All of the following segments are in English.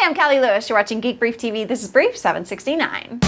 I'm Callie Lewis. You're watching Geek Brief TV. This is Brief 769.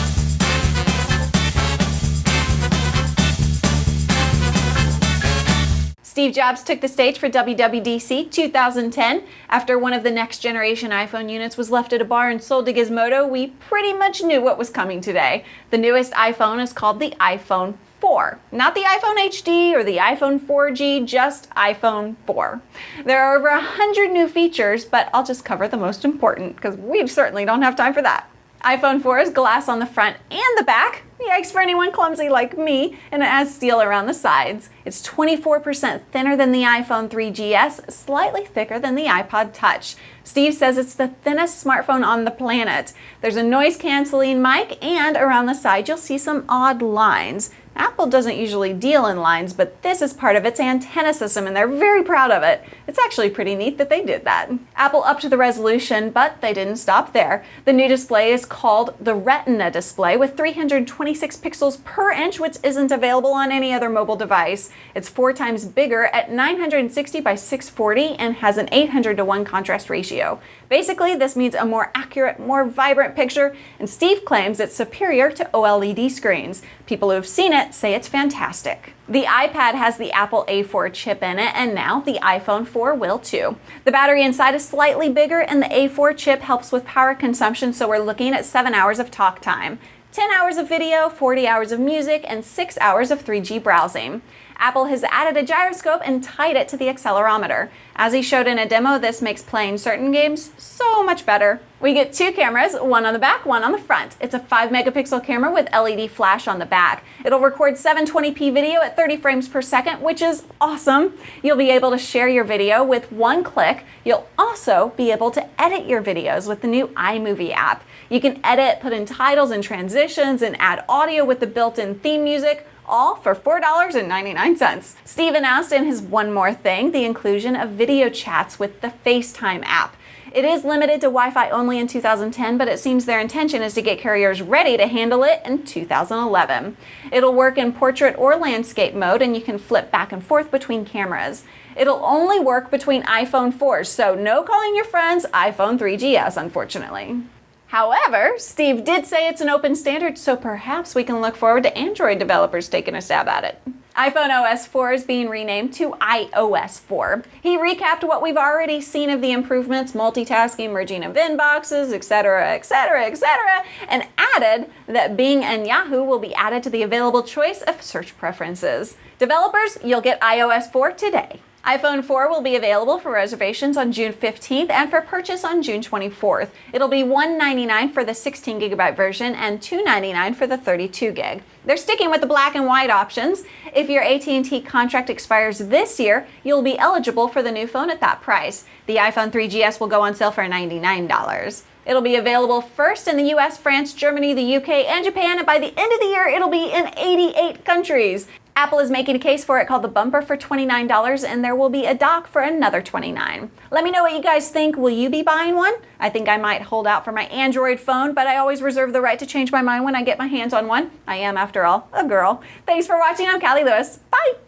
Steve Jobs took the stage for WWDC 2010. After one of the next generation iPhone units was left at a bar and sold to Gizmodo, we pretty much knew what was coming today. The newest iPhone is called the iPhone 4. Not the iPhone HD or the iPhone 4G, just iPhone 4. There are over 100 new features, but I'll just cover the most important because we certainly don't have time for that. iPhone 4 is glass on the front and the back. Yikes for anyone clumsy like me, and it has steel around the sides. It's 24% thinner than the iPhone 3GS, slightly thicker than the iPod Touch. Steve says it's the thinnest smartphone on the planet. There's a noise-canceling mic, and around the side you'll see some odd lines. Apple doesn't usually deal in lines, but this is part of its antenna system, and they're very proud of it. It's actually pretty neat that they did that. Apple upped the resolution, but they didn't stop there. The new display is called the Retina display with 326 pixels per inch, which isn't available on any other mobile device. It's 4 times bigger at 960 by 640 and has an 800:1 contrast ratio. Basically, this means a more accurate, more vibrant picture, and Steve claims it's superior to OLED screens. People who have seen it say it's fantastic. The iPad has the Apple A4 chip in it, and now the iPhone 4 will too. The battery inside is slightly bigger, and the A4 chip helps with power consumption, so we're looking at 7 hours of talk time. 10 hours of video, 40 hours of music, and 6 hours of 3G browsing. Apple has added a gyroscope and tied it to the accelerometer. As he showed in a demo, this makes playing certain games so much better. We get 2 cameras, one on the back, one on the front. It's a 5 megapixel camera with LED flash on the back. It'll record 720p video at 30 frames per second, which is awesome. You'll be able to share your video with one click. You'll also be able to edit your videos with the new iMovie app. You can edit, put in titles and transitions, and add audio with the built-in theme music, all for $4.99. Steve announced in his One More Thing the inclusion of video chats with the FaceTime app. It is limited to Wi-Fi only in 2010, but it seems their intention is to get carriers ready to handle it in 2011. It'll work in portrait or landscape mode, and you can flip back and forth between cameras. It'll only work between iPhone 4s, so no calling your friends iPhone 3GS, unfortunately. However, Steve did say it's an open standard, so perhaps we can look forward to Android developers taking a stab at it. iPhone OS 4 is being renamed to iOS 4. He recapped what we've already seen of the improvements, multitasking, merging of inboxes, etc., etc., etc., and added that Bing and Yahoo will be added to the available choice of search preferences. Developers, you'll get iOS 4 today. iPhone 4 will be available for reservations on June 15th and for purchase on June 24th. It'll be $199 for the 16GB version and $299 for the 32 gig. They're sticking with the black and white options. If your AT&T contract expires this year, you'll be eligible for the new phone at that price. The iPhone 3GS will go on sale for $99. It'll be available first in the US, France, Germany, the UK, and Japan, and by the end of the year, it'll be in 88 countries. Apple is making a case for it called the Bumper for $29, and there will be a dock for another $29. Let me know what you guys think. Will you be buying one? I think I might hold out for my Android phone, but I always reserve the right to change my mind when I get my hands on one. I am, after all, a girl. Thanks for watching. I'm Callie Lewis. Bye!